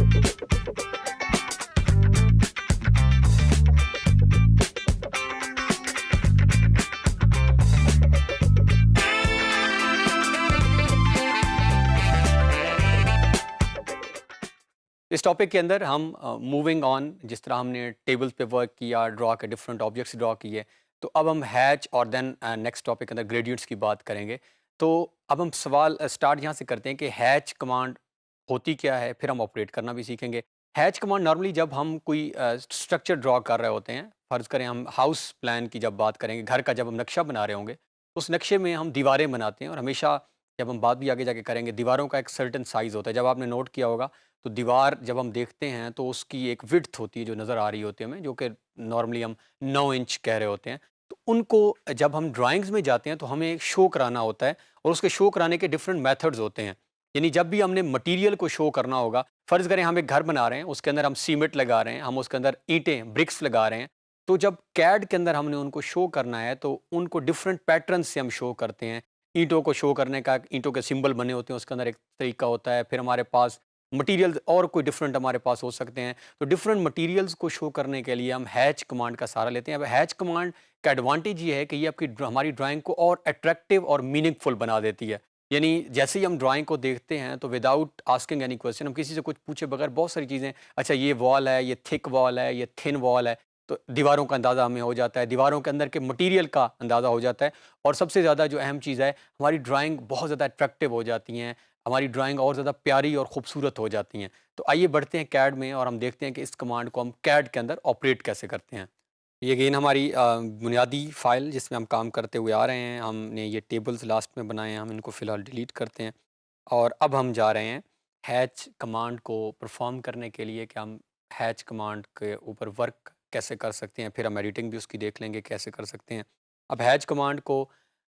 इस टॉपिक के अंदर हम मूविंग ऑन, जिस तरह हमने टेबल्स पे वर्क किया, ड्रॉ के डिफरेंट ऑब्जेक्ट्स ड्रॉ किए, तो अब हम हैच और देन नेक्स्ट टॉपिक के अंदर ग्रेडियंट्स की बात करेंगे। तो अब हम सवाल स्टार्ट यहाँ से करते हैं कि हैच कमांड होती क्या है, फिर हम ऑपरेट करना भी सीखेंगे। हैच कमांड नॉर्मली जब हम कोई स्ट्रक्चर ड्रॉ कर रहे होते हैं, फ़र्ज़ करें हम हाउस प्लान की जब बात करेंगे, घर का जब हम नक्शा बना रहे होंगे, उस नक्शे में हम दीवारें बनाते हैं और हमेशा जब हम बात भी आगे जाके करेंगे, दीवारों का एक सर्टेन साइज़ होता है। जब आपने नोट किया होगा तो दीवार जब हम देखते हैं तो उसकी एक विड्थ होती है जो नज़र आ रही होती है हमें, जो कि नॉर्मली हम 9 इंच कह रहे होते हैं। तो उनको जब हम ड्राइंग्स में जाते हैं तो हमें शो कराना होता है और उसके शो कराने के डिफरेंट मेथड्स होते हैं। यानी जब भी हमने मटेरियल को शो करना होगा, फ़र्ज़ करें हम एक घर बना रहे हैं, उसके अंदर हम सीमेंट लगा रहे हैं, हम उसके अंदर ईंटें, ब्रिक्स लगा रहे हैं। तो जब कैड के अंदर हमने उनको शो करना है तो उनको डिफरेंट पैटर्न से हम शो करते हैं। ईंटों को शो करने का ईंटों के सिंबल बने होते हैं, उसके अंदर एक तरीका होता है। फिर हमारे पास मटेरियल्स और कोई डिफरेंट हमारे पास हो सकते हैं। तो डिफरेंट मटेरियल्स को शो करने के लिए हम हैच कमांड का सहारा लेते हैं। अब हैच कमांड का एडवांटेज ये है कि ये आपकी हमारी ड्राइंग को और अट्रैक्टिव और मीनिंगफुल बना देती है। यानी जैसे ही हम ड्राइंग को देखते हैं तो विदाउट आस्किंग एनी क्वेश्चन, हम किसी से कुछ पूछे बगैर बहुत सारी चीज़ें, अच्छा ये वॉल है, ये थिक वॉल है, ये थिन वॉल है, तो दीवारों का अंदाज़ा हमें हो जाता है, दीवारों के अंदर के मटेरियल का अंदाज़ा हो जाता है। और सबसे ज़्यादा जो अहम चीज़ है, हमारी ड्राइंग बहुत ज़्यादा अट्रैक्टिव हो जाती हैं, हमारी ड्राइंग और ज़्यादा प्यारी और खूबसूरत हो जाती हैं। तो आइए बढ़ते हैं कैड में और हम देखते हैं कि इस कमांड को हम कैड के अंदर ऑपरेट कैसे करते हैं। ये अगेन हमारी बुनियादी फ़ाइल जिसमें हम काम करते हुए आ रहे हैं। हमने ये टेबल्स लास्ट में बनाए हैं, हम इनको फ़िलहाल डिलीट करते हैं और अब हम जा रहे हैं हैच कमांड को परफ़ॉर्म करने के लिए कि हम हैच कमांड के ऊपर वर्क कैसे कर सकते हैं। फिर हम एडिटिंग भी उसकी देख लेंगे कैसे कर सकते हैं। अब हैच कमांड को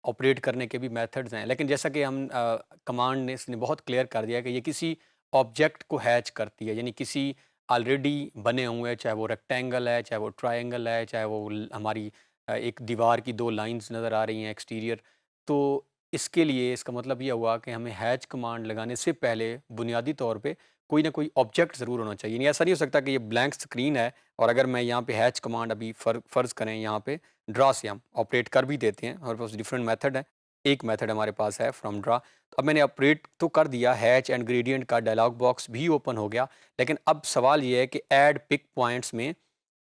ऑपरेट करने के भी मेथड्स हैं, लेकिन जैसा कि हम कमांड ने इसने बहुत क्लियर कर दिया है कि ये किसी ऑब्जेक्ट को हैच करती है, यानी किसी ऑलरेडी बने हुए, चाहे वो रेक्टेंगल है, चाहे वो ट्रायंगल है, चाहे वो हमारी एक दीवार की दो लाइंस नज़र आ रही हैं एक्सटीरियर। तो इसके लिए इसका मतलब ये हुआ कि हमें हैच कमांड लगाने से पहले बुनियादी तौर पे कोई ना कोई ऑब्जेक्ट ज़रूर होना चाहिए। नहीं, ऐसा नहीं हो सकता कि ये ब्लैंक स्क्रीन है और अगर मैं यहाँ पे हैच कमांड अभी फ़र्ज़ करें यहाँ पे ड्रा से हम ऑपरेट कर भी देते हैं, हमारे पास डिफरेंट मेथड है। एक मेथड हमारे पास है फ्रॉम ड्रा। तो अब मैंने ऑपरेट तो कर दिया, हैच एंड ग्रेडियंट का डायलॉग बॉक्स भी ओपन हो गया। लेकिन अब सवाल ये है कि ऐड पिक पॉइंट्स में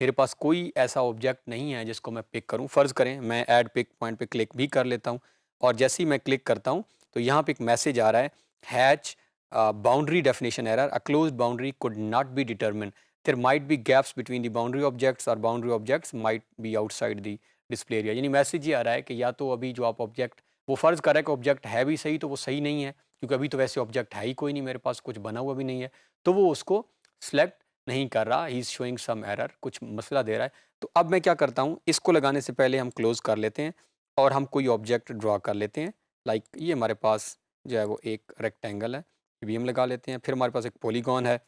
मेरे पास कोई ऐसा ऑब्जेक्ट नहीं है जिसको मैं पिक करूं। फ़र्ज़ करें मैं ऐड पिक पॉइंट पे क्लिक भी कर लेता हूं और जैसे ही मैं क्लिक करता हूं तो यहाँ पे एक मैसेज आ रहा है, hatch boundary definition error, a closed boundary could not be determine, there might be gaps between the boundary objects और boundary objects might be outside the display area. यानी मैसेज ये आ रहा है कि या तो अभी जो आप ऑब्जेक्ट, वो फ़र्ज़ कर रहा है कि ऑब्जेक्ट है भी सही तो वो सही नहीं है, क्योंकि अभी तो वैसे ऑब्जेक्ट है ही कोई नहीं, मेरे पास कुछ बना हुआ भी नहीं है, तो वो उसको सेलेक्ट नहीं कर रहा, he is showing some error, कुछ मसला दे रहा है। तो अब मैं क्या करता हूँ, इसको लगाने से पहले हम क्लोज़ कर लेते हैं और हम कोई ऑब्जेक्ट ड्रॉ कर लेते हैं। लाइक ये हमारे पास जो है वो एक रेक्टेंगल है, ये भी हम लगा लेते हैं। फिर हमारे पास एक पॉलीगॉन है,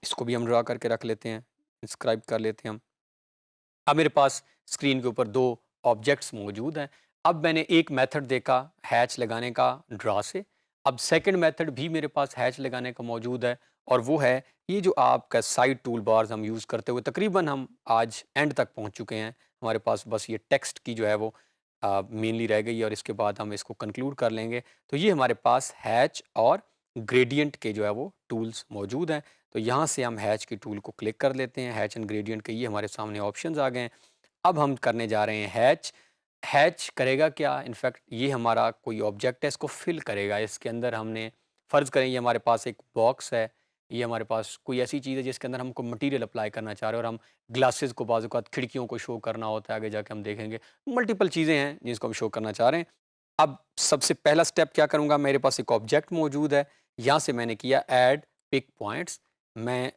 इसको भी हम ड्रॉ करके रख लेते हैं, इंस्क्राइब कर लेते हैं हम। अब मेरे पास स्क्रीन के ऊपर 2 ऑब्जेक्ट्स मौजूद हैं। अब मैंने एक मेथड देखा हैच लगाने का ड्रा से। अब सेकंड मेथड भी मेरे पास हैच लगाने का मौजूद है और वो है ये जो आपका साइड टूल बार्स हम यूज़ करते हुए तकरीबन हम आज एंड तक पहुंच चुके हैं। हमारे पास बस ये टेक्स्ट की जो है वो मेनली रह गई है और इसके बाद हम इसको कंक्लूड कर लेंगे। तो ये हमारे पास हैच और ग्रेडियंट के जो है वो टूल्स मौजूद हैं। तो यहाँ से हम हैच की टूल को क्लिक कर लेते हैं। हैच एंड ग्रेडियंट के ये हमारे सामने ऑप्शंस आ गए हैं। अब हम करने जा रहे हैं हैच। हैच करेगा क्या? इनफैक्ट ये हमारा कोई ऑब्जेक्ट है, इसको फिल करेगा। इसके अंदर हमने फ़र्ज़ करें ये हमारे पास एक बॉक्स है, ये हमारे पास कोई ऐसी चीज़ है जिसके अंदर हम कोई मटेरियल अप्लाई करना चाह रहे हैं और हम ग्लासेस को बाज़ औक़ात खिड़कियों को शो करना होता है, आगे जाके हम देखेंगे। मल्टीपल चीज़ें हैं जिसको हम शो करना चाह रहे हैं। अब सबसे पहला स्टेप क्या करूँगा, मेरे पास एक ऑब्जेक्ट मौजूद है, यहाँ से मैंने किया ऐड पिक पॉइंट्स। मैं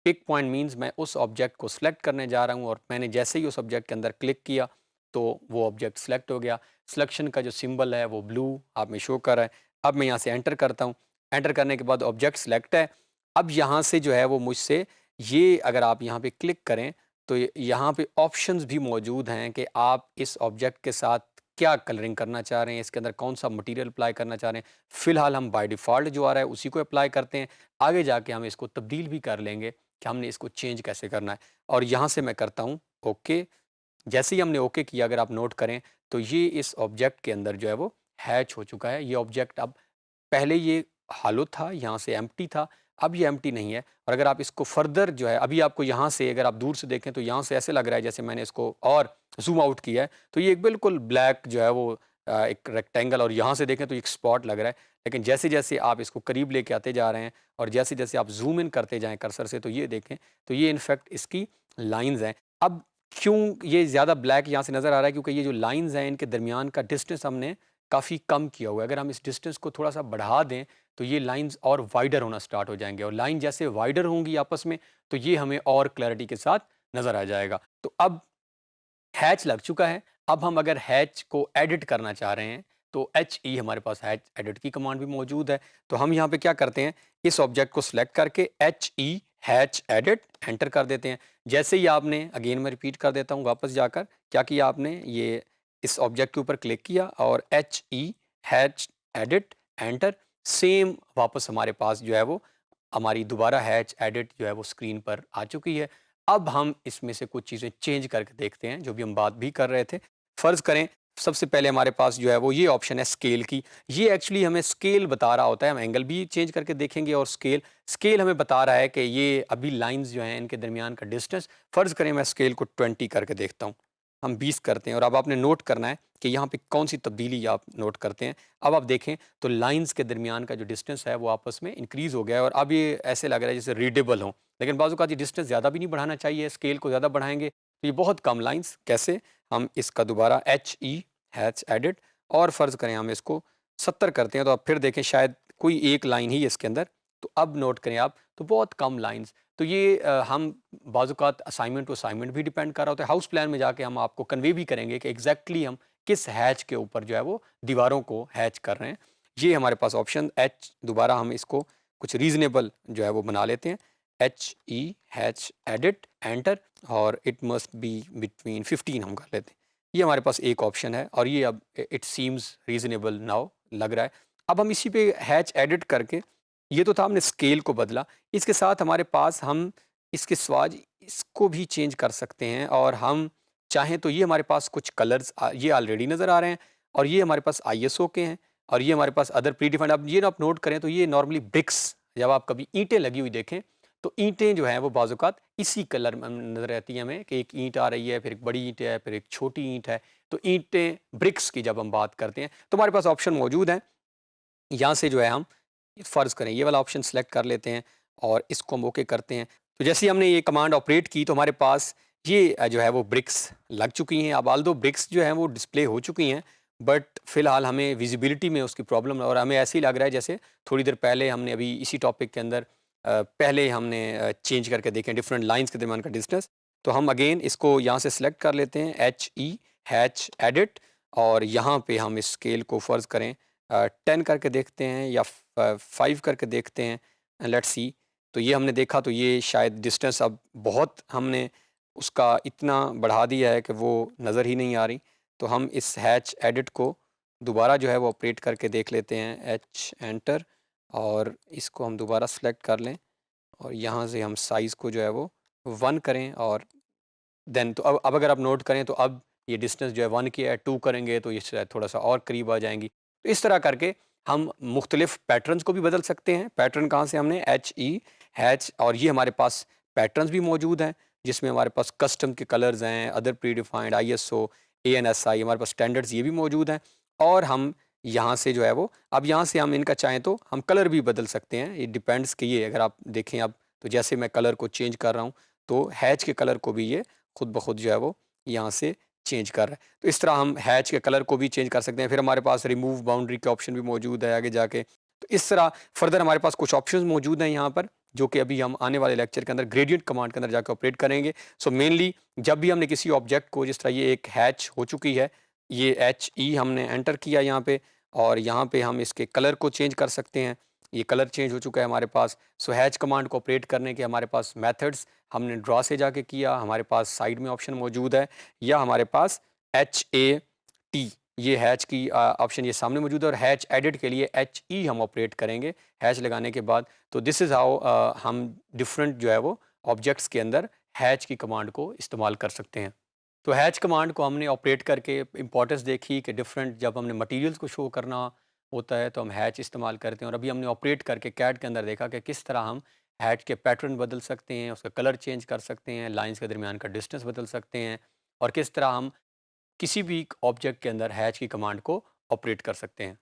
पिक पॉइंट मीन्स मैं उस ऑब्जेक्ट को सिलेक्ट करने जा रहा हूँ और मैंने जैसे ही उस ऑब्जेक्ट के अंदर क्लिक किया तो वो ऑब्जेक्ट सिलेक्ट हो गया। सिलेक्शन का जो सिंबल है वो ब्लू आप में शो कर रहा है। अब मैं यहाँ से एंटर करता हूँ। एंटर करने के बाद ऑब्जेक्ट सिलेक्ट है। अब यहाँ से जो है वो मुझसे ये, अगर आप यहाँ पे क्लिक करें तो यहाँ पे ऑप्शंस भी मौजूद हैं कि आप इस ऑब्जेक्ट के साथ क्या कलरिंग करना चाह रहे हैं, इसके अंदर कौन सा मटेरियल अप्लाई करना चाह रहे हैं। फ़िलहाल हम बाय डिफ़ॉल्ट जो आ रहा है उसी को अप्लाई करते हैं। आगे जाके हम इसको तब्दील भी कर लेंगे कि हमने इसको चेंज कैसे करना है। और यहाँ से मैं करता हूँ ओके। जैसे ही हमने ओके किया, अगर आप नोट करें, तो ये इस ऑब्जेक्ट के अंदर जो है वो हैच हो चुका है। ये ऑब्जेक्ट अब, पहले ये हालो था, यहाँ से एम्प्टी था, अब ये एम्प्टी नहीं है। और अगर आप इसको फर्दर जो है, अभी आपको यहाँ से अगर आप दूर से देखें तो यहाँ से ऐसे लग रहा है जैसे मैंने इसको और ज़ूम आउट किया है, तो ये एक बिल्कुल ब्लैक जो है वो एक रेक्टेंगल, और यहाँ से देखें तो एक स्पॉट लग रहा है। लेकिन जैसे-जैसे आप इसको करीब लेके आते जा रहे हैं और जैसे-जैसे आप ज़ूम इन करते जाएँ कर्सर से, तो ये देखें, तो ये इनफैक्ट इसकी लाइन्स हैं। अब क्यों ये ज़्यादा ब्लैक यहाँ से नज़र आ रहा है? क्योंकि ये जो लाइन्स हैं, इनके दरमियान का डिस्टेंस हमने काफ़ी कम किया हुआ है। अगर हम इस डिस्टेंस को थोड़ा-सा बढ़ा दें, तो ये लाइन्स और वाइडर होना स्टार्ट हो जाएँगे, और लाइन जैसे वाइडर होंगी आपस में, तो ये हमें और क्लैरिटी के साथ नज़र आ जाएगा। तो अब हैच लग चुका है। अब हम अगर हैच को एडिट करना चाह रहे हैं, तो HE हमारे पास हैच एडिट की कमांड भी मौजूद है। तो हम यहाँ पे क्या करते हैं, इस ऑब्जेक्ट को सिलेक्ट करके HE हैच एडिट एंटर कर देते हैं। जैसे ही आपने, अगेन मैं रिपीट कर देता हूँ वापस जाकर, क्या किया आपने, ये इस ऑब्जेक्ट के ऊपर क्लिक किया और HE hatch edit enter, same वापस हमारे पास जो है वो हमारी दोबारा हैच एडिट जो है वो स्क्रीन पर आ चुकी है। अब हम इसमें से कुछ चीज़ें चेंज करके देखते हैं, जो भी हम बात भी कर रहे थे। फ़र्ज़ करें, सबसे पहले हमारे पास जो है वो ये ऑप्शन है स्केल की। ये एक्चुअली हमें स्केल बता रहा होता है, हम एंगल भी चेंज करके देखेंगे, और स्केल स्केल हमें बता रहा है कि ये अभी लाइन्स जो हैं इनके दरमियान का डिस्टेंस, फ़र्ज़ करें मैं स्केल को 20 करके देखता हूँ। हम 20 करते हैं, और अब आपने नोट करना है कि यहाँ पे कौन-सी तब्दीली आप नोट करते हैं। अब आप देखें तो लाइन्स के दरमियान का जो डिस्टेंस है वो आपस में इंक्रीज़ हो गया है, और अब ये ऐसे लग रहा है जैसे रीडेबल हों। लेकिन बाज़ औक़ात ये डिस्टेंस ज़्यादा भी नहीं बढ़ाना चाहिए, स्केल को ज़्यादा बढ़ाएँगे तो ये बहुत कम लाइन्स, कैसे? हम इसका दोबारा HE हैच एडिट, और फ़र्ज़ करें हम इसको 70 करते हैं, तो आप फिर देखें शायद कोई एक लाइन ही है इसके अंदर। तो अब नोट करें आप, तो बहुत कम लाइन्स। तो ये हम बाज़ औक़ात असाइनमेंट टू असाइनमेंट भी डिपेंड कर रहा होता है। हाउस प्लान में जाके हम आपको कन्वे भी करेंगे कि एग्ज़ैक्टली हम किस हैच के ऊपर जो है वो दीवारों को हैच कर रहे हैं। ये हमारे पास ऑप्शन H, दोबारा हम इसको कुछ रीज़नेबल जो है वो बना लेते हैं। HE हैच एडिट एंटर, और इट मस्ट बी बिटवीन 15 हम कर लेते हैं। ये हमारे पास एक ऑप्शन है, और ये अब इट सीम्स रीज़नेबल नाउ लग रहा है। अब हम इसी पे हैच एडिट करके, ये तो था हमने स्केल को बदला, इसके साथ हमारे पास हम इसके स्वाज इसको भी चेंज कर सकते हैं, और हम चाहें तो ये हमारे पास कुछ कलर्स ये ऑलरेडी नज़र आ रहे हैं, और ये हमारे पास ISO के हैं, और ये हमारे पास अदर प्री डिफाइंड। अब ये ना आप नोट करें तो ये नॉर्मली ब्रिक्स, जब आप कभी ईंटें लगी हुई देखें, तो ईंटें जो हैं वो बाज़ औक़ात इसी कलर में नज़र आती हैं हमें, कि एक ईंट आ रही है, फिर एक बड़ी ईंट है, फिर एक छोटी ईंट है। तो ईंटें, ब्रिक्स की जब हम बात करते हैं, तो हमारे पास ऑप्शन मौजूद हैं। यहाँ से जो है हम फ़र्ज़ करें ये वाला ऑप्शन सेलेक्ट कर लेते हैं, और इसको हम ओके करते हैं। तो जैसे ही हमने ये कमांड ऑपरेट की, तो हमारे पास ये जो है वो ब्रिक्स लग चुकी हैं। अब ऑल्दो ब्रिक्स जो हैं वो डिस्प्ले हो चुकी हैं, बट फ़िलहाल हमें विज़िबिलिटी में उसकी प्रॉब्लम है, और हमें ऐसे ही लग रहा है जैसे थोड़ी देर पहले हमने अभी इसी टॉपिक के अंदर पहले हमने चेंज करके देखें डिफरेंट लाइन्स के दरमियान का डिस्टेंस। तो हम अगेन इसको यहाँ से सेलेक्ट कर लेते हैं, HE हैच एडिट, और यहाँ पे हम इस स्केल को फ़र्ज़ करें 10 करके देखते हैं, या 5 करके देखते हैं, लेट्स सी। तो ये हमने देखा, तो ये शायद डिस्टेंस अब बहुत हमने उसका इतना बढ़ा दिया है कि वो नज़र ही नहीं आ रही। तो हम इस हैच एडिट को दोबारा जो है वो ऑपरेट करके देख लेते हैं, H एंटर, और इसको हम दोबारा सेलेक्ट कर लें, और यहाँ से हम साइज़ को जो है वो 1 करें, और देन तो अब अगर आप नोट करें, तो अब ये डिस्टेंस जो है 1 की है, 2 करेंगे तो ये शायद थोड़ा-सा और करीब आ जाएँगी। तो इस तरह करके हम मुख्तलिफ पैटर्न्स को भी बदल सकते हैं। पैटर्न कहाँ से, हमने HE हैच, और ये हमारे पास पैटर्न्स भी मौजूद हैं, जिसमें हमारे पास कस्टम के कलर्स हैं, other pre defined ISO, ANSI, हमारे पास स्टैंडर्ड्स ये भी मौजूद हैं। और हम यहाँ से जो है वो, अब यहाँ से हम इनका चाहें तो हम कलर भी बदल सकते हैं। ये डिपेंड्स कि ये अगर आप देखें अब, तो जैसे मैं कलर को चेंज कर रहा हूँ, तो हैच के कलर को भी ये खुद ब खुद जो है वो यहाँ से चेंज कर रहा है। तो इस तरह हम हैच के कलर को भी चेंज कर सकते हैं। फिर हमारे पास रिमूव बाउंड्री के ऑप्शन भी मौजूद है आगे जाके। तो इस तरह फर्दर हमारे पास कुछ ऑप्शंस मौजूद हैं यहाँ पर, जो कि अभी हम आने वाले लेक्चर के अंदर ग्रेडिएंट कमांड के अंदर जाकर ऑपरेट करेंगे। सो मेनली जब भी हमने किसी ऑब्जेक्ट को, जिस तरह ये एक हैच हो चुकी है, ये HE हमने एंटर किया यहाँ पे, और यहाँ पे हम इसके कलर को चेंज कर सकते हैं। ये कलर चेंज हो चुका है हमारे पास। सो हैच कमांड को ऑपरेट करने के हमारे पास मेथड्स, हमने ड्रॉ से जाके किया, हमारे पास साइड में ऑप्शन मौजूद है, या हमारे पास HAT ये हैच की ऑप्शन ये सामने मौजूद है और हैच एडिट के लिए HE हम ऑपरेट करेंगे हैच लगाने के बाद। तो दिस इज़ हाउ हम डिफरेंट जो है वो ऑब्जेक्ट्स के अंदर हैच की कमांड को इस्तेमाल कर सकते हैं। तो हैच कमांड को हमने ऑपरेट करके इंपॉर्टेंस देखी कि डिफरेंट जब हमने मटेरियल्स को शो करना होता है तो हम हैच इस्तेमाल करते हैं, और अभी हमने ऑपरेट करके कैड के अंदर देखा कि किस तरह हम हैच के पैटर्न बदल सकते हैं, उसका कलर चेंज कर सकते हैं, लाइंस के दरमियान का डिस्टेंस बदल सकते हैं, और किस तरह हम किसी भी ऑब्जेक्ट के अंदर हैच की कमांड को ऑपरेट कर सकते हैं।